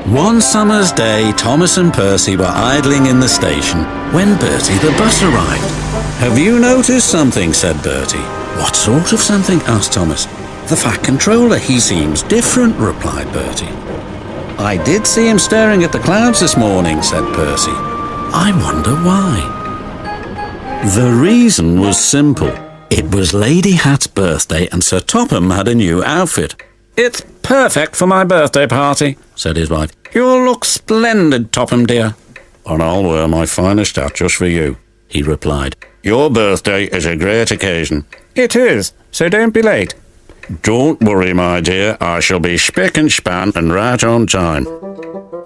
One summer's day, Thomas and Percy were idling in the station when Bertie the bus arrived. "Have you noticed something?" said Bertie. "What sort of something?" asked Thomas. "The Fat Controller. He seems different," replied Bertie. "I did see him staring at the clouds this morning," said Percy. "I wonder why." The reason was simple. It was Lady Hatt's birthday and Sir Topham had a new outfit. "It's perfect for my birthday party," said his wife. "You'll look splendid, Topham dear." "And I'll wear my finest hat just for you," he replied. "Your birthday is a great occasion." "It is, so don't be late." "Don't worry, my dear. I shall be spick and span and right on time."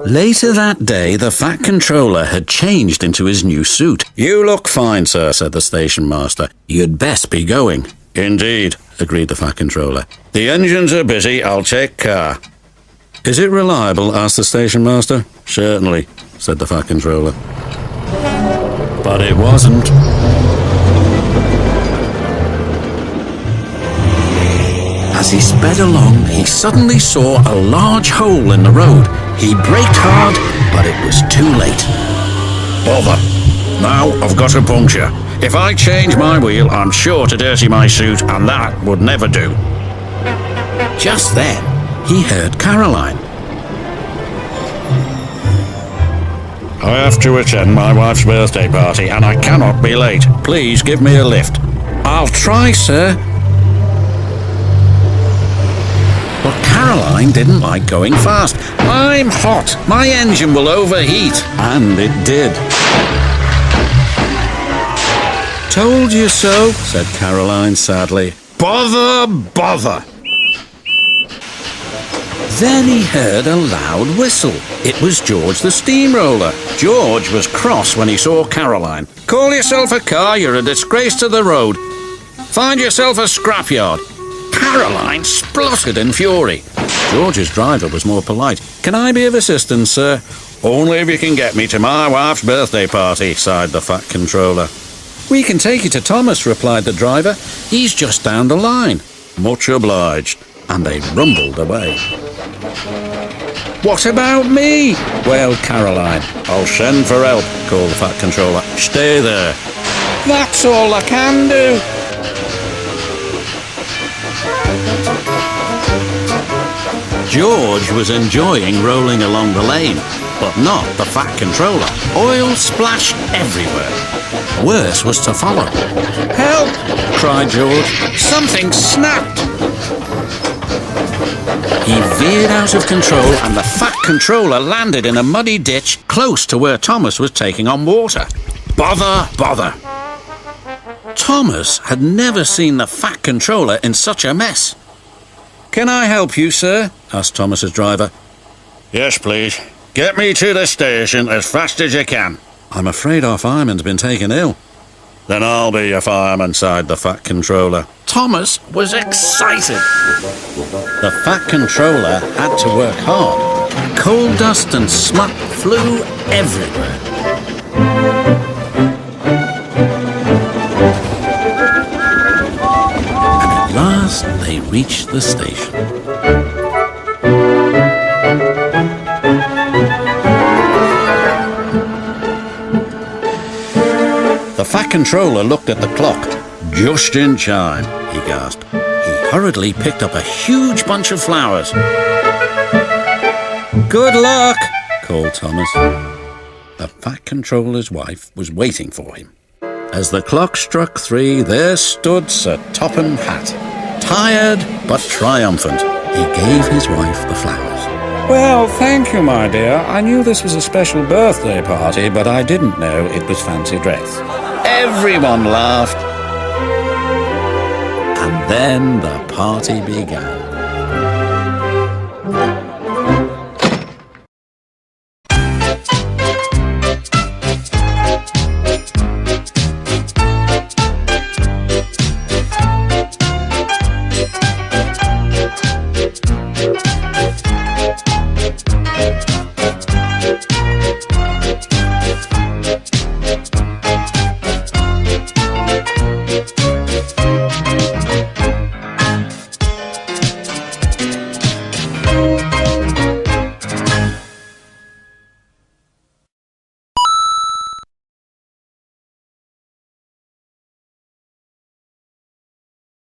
Later that day, the Fat Controller had changed into his new suit. "You look fine, sir," said the station master. "You'd best be going." "Indeed," agreed the Fat Controller. "The engines are busy. I'll take care." "Is it reliable?" asked the station master. "Certainly," said the Fat Controller. But it wasn't. As he sped along, he suddenly saw a large hole in the road. He braked hard, but it was too late. "Bother! Now I've got a puncture. If I change my wheel, I'm sure to dirty my suit, and that would never do." Just then, he heard Caroline. "I have to attend my wife's birthday party, and I cannot be late. Please give me a lift." "I'll try, sir." But Caroline didn't like going fast. "I'm hot. My engine will overheat." And it did. "Told you so," said Caroline sadly. "Bother, bother." Then he heard a loud whistle. It was George the steamroller. George was cross when he saw Caroline. "Call yourself a car, you're a disgrace to the road. Find yourself a scrapyard." Caroline spluttered in fury. George's driver was more polite. "Can I be of assistance, sir?" "Only if you can get me to my wife's birthday party," sighed the Fat Controller. "We can take you to Thomas," replied the driver. "He's just down the line." "Much obliged." And they rumbled away. "What about me?" wailed Caroline. "I'll send for help," called the Fat Controller. "Stay there." "That's all I can do." George was enjoying rolling along the lane, but not the Fat Controller. Oil splashed everywhere. Worse was to follow. "Help!" cried George. "Something snapped!" He veered out of control and the Fat Controller landed in a muddy ditch close to where Thomas was taking on water. Bother, bother! Thomas had never seen the Fat Controller in such a mess. "Can I help you, sir?" asked Thomas's driver. "Yes, please. Get me to the station as fast as you can." "I'm afraid our fireman's been taken ill." "Then I'll be your fireman," sighed the Fat Controller. Thomas was excited. The Fat Controller had to work hard. Coal dust and smut flew everywhere. And at last they reached the station. The Fat Controller looked at the clock. "Just in time," he gasped. He hurriedly picked up a huge bunch of flowers. "Good luck," called Thomas. The Fat Controller's wife was waiting for him. As the clock struck 3, there stood Sir Topham Hatt, tired but triumphant. He gave his wife the flowers. "Well, thank you, my dear. I knew this was a special birthday party, but I didn't know it was fancy dress." Everyone laughed. And then the party began.